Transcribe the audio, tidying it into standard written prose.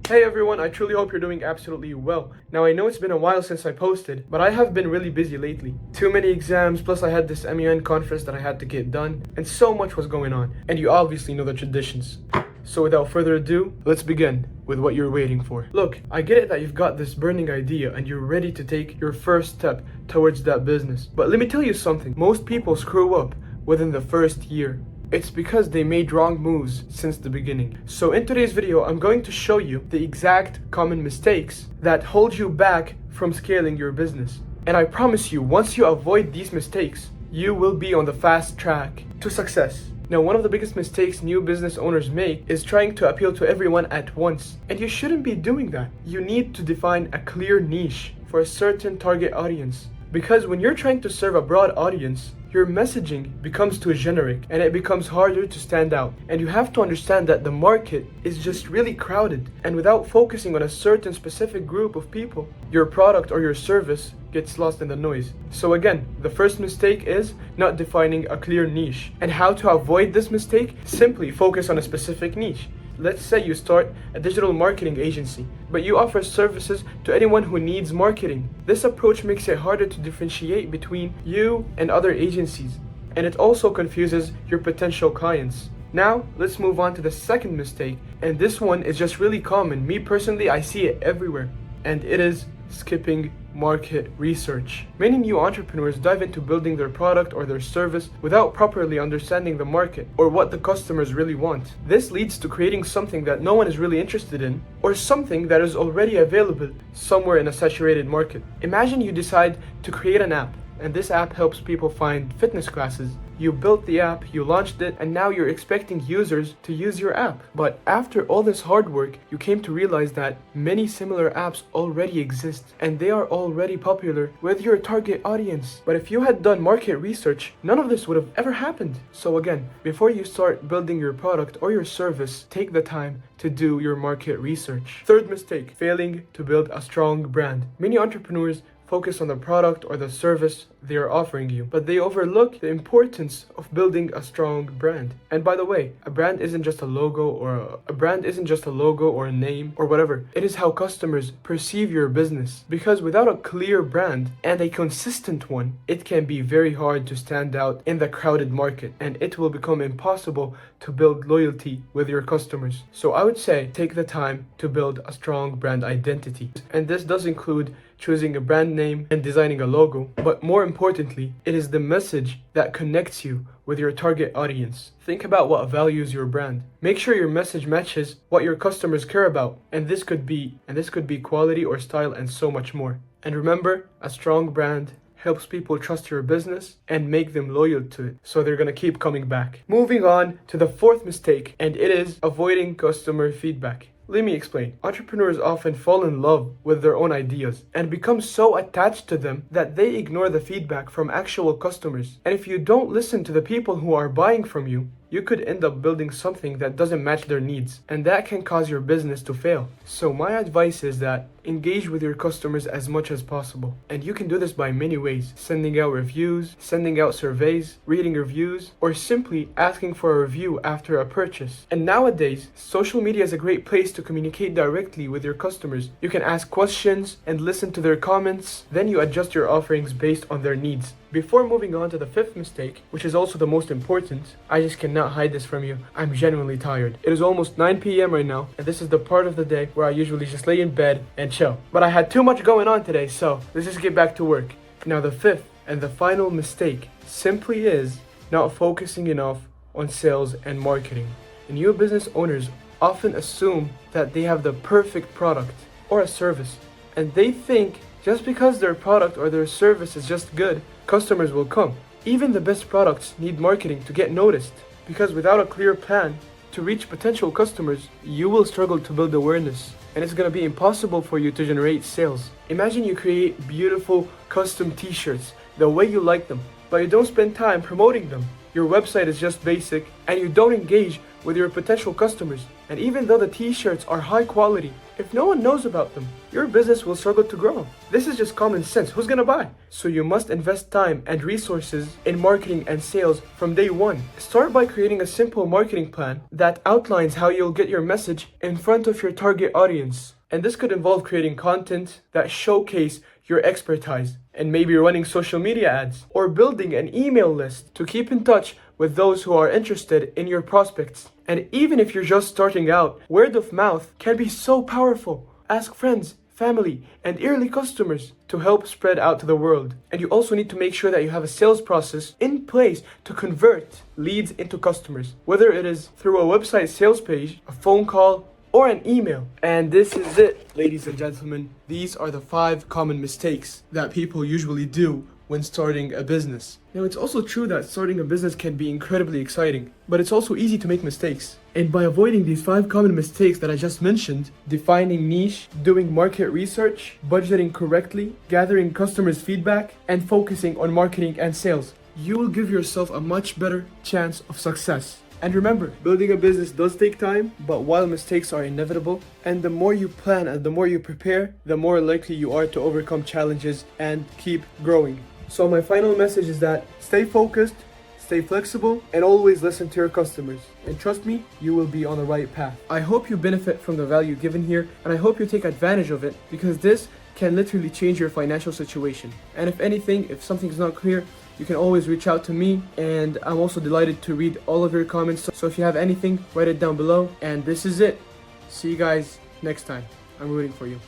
Hey everyone, I truly hope you're doing absolutely well. Now I know it's been a while since I posted, but I have been really busy lately. Too many exams, plus I had this MUN conference that I had to get done, and so much was going on. And you obviously know the traditions. So without further ado, let's begin with what you're waiting for. Look, I get it that you've got this burning idea and you're ready to take your first step towards that business. But let me tell you something, most people screw up within the first year. It's because they made wrong moves since the beginning. So in today's video, I'm going to show you the exact common mistakes that hold you back from scaling your business. And I promise you, once you avoid these mistakes, you will be on the fast track to success. Now, one of the biggest mistakes new business owners make is trying to appeal to everyone at once. And you shouldn't be doing that. You need to define a clear niche for a certain target audience. Because when you're trying to serve a broad audience, your messaging becomes too generic and it becomes harder to stand out. And you have to understand that the market is just really crowded. And without focusing on a certain specific group of people, your product or your service gets lost in the noise. So again, the first mistake is not defining a clear niche. And how to avoid this mistake? Simply focus on a specific niche. Let's say you start a digital marketing agency, but you offer services to anyone who needs marketing. This approach makes it harder to differentiate between you and other agencies, and it also confuses your potential clients. Now, let's move on to the second mistake, and this one is just really common. Me personally, I see it everywhere, and it is skipping market research. Many new entrepreneurs dive into building their product or their service without properly understanding the market or what the customers really want. This leads to creating something that no one is really interested in, or something that is already available somewhere in a saturated market. Imagine you decide to create an app, and this app helps people find fitness classes. You built the app, you launched it, and now you're expecting users to use your app. But after all this hard work, you came to realize that many similar apps already exist, and they are already popular with your target audience. But if you had done market research, none of this would have ever happened. So again, before you start building your product or your service, take the time to do your market research. Third mistake, failing to build a strong brand. Many entrepreneurs focus on the product or the service they are offering you, but they overlook the importance of building a strong brand. And by the way, a brand isn't just a logo or a name or whatever. It is how customers perceive your business. Because without a clear brand and a consistent one, it can be very hard to stand out in the crowded market, and it will become impossible to build loyalty with your customers. So I would say take the time to build a strong brand identity. And this does include choosing a brand name and designing a logo, but more importantly, it is the message that connects you with your target audience. Think about what values your brand. Make sure your message matches what your customers care about, and this could be quality or style and so much more. And remember, a strong brand helps people trust your business and make them loyal to it, so they're gonna keep coming back. Moving on to the fourth mistake, and it is avoiding customer feedback. Let me explain. Entrepreneurs often fall in love with their own ideas and become so attached to them that they ignore the feedback from actual customers. And if you don't listen to the people who are buying from you, you could end up building something that doesn't match their needs, and that can cause your business to fail. So my advice is that engage with your customers as much as possible. And you can do this by many ways: sending out reviews, sending out surveys, reading reviews, or simply asking for a review after a purchase. And nowadays, social media is a great place to communicate directly with your customers. You can ask questions and listen to their comments, then you adjust your offerings based on their needs. Before moving on to the fifth mistake, which is also the most important, I just cannot hide this from you. I'm genuinely tired. It is almost 9 p.m. right now, and this is the part of the day where I usually just lay in bed and chill. But I had too much going on today, so let's just get back to work. Now, the fifth and the final mistake simply is not focusing enough on sales and marketing. And new business owners often assume that they have the perfect product or a service, and they think just because their product or their service is just good, customers will come. Even the best products need marketing to get noticed, because without a clear plan to reach potential customers, you will struggle to build awareness, and it's going to be impossible for you to generate sales. Imagine you create beautiful custom t-shirts the way you like them, but you don't spend time promoting them. your website is just basic, and you don't engage with your potential customers. And even though the t-shirts are high quality, if no one knows about them, your business will struggle to grow. This is just common sense. Who's gonna buy? So you must invest time and resources in marketing and sales from day one. Start by creating a simple marketing plan that outlines how you'll get your message in front of your target audience. And this could involve creating content that showcase your expertise, and maybe running social media ads, or building an email list to keep in touch with those who are interested in your prospects. And even if you're just starting out, word of mouth can be so powerful. Ask friends, family, and early customers to help spread out to the world. And you also need to make sure that you have a sales process in place to convert leads into customers, whether it is through a website sales page, a phone call, or an email. And this is it, ladies and gentlemen. These are the 5 common mistakes that people usually do when starting a business. Now, it's also true that starting a business can be incredibly exciting, but it's also easy to make mistakes. And by avoiding these 5 common mistakes that I just mentioned, defining niche, doing market research, budgeting correctly, gathering customers' feedback, and focusing on marketing and sales, you will give yourself a much better chance of success. And remember, building a business does take time, but while mistakes are inevitable, and the more you plan and the more you prepare, the more likely you are to overcome challenges and keep growing. So my final message is that stay focused, stay flexible, and always listen to your customers. And trust me, you will be on the right path. I hope you benefit from the value given here, and I hope you take advantage of it, because this can literally change your financial situation. And if anything, if something's not clear, you can always reach out to me, and I'm also delighted to read all of your comments. So if you have anything, write it down below. And this is it. See you guys next time. I'm rooting for you.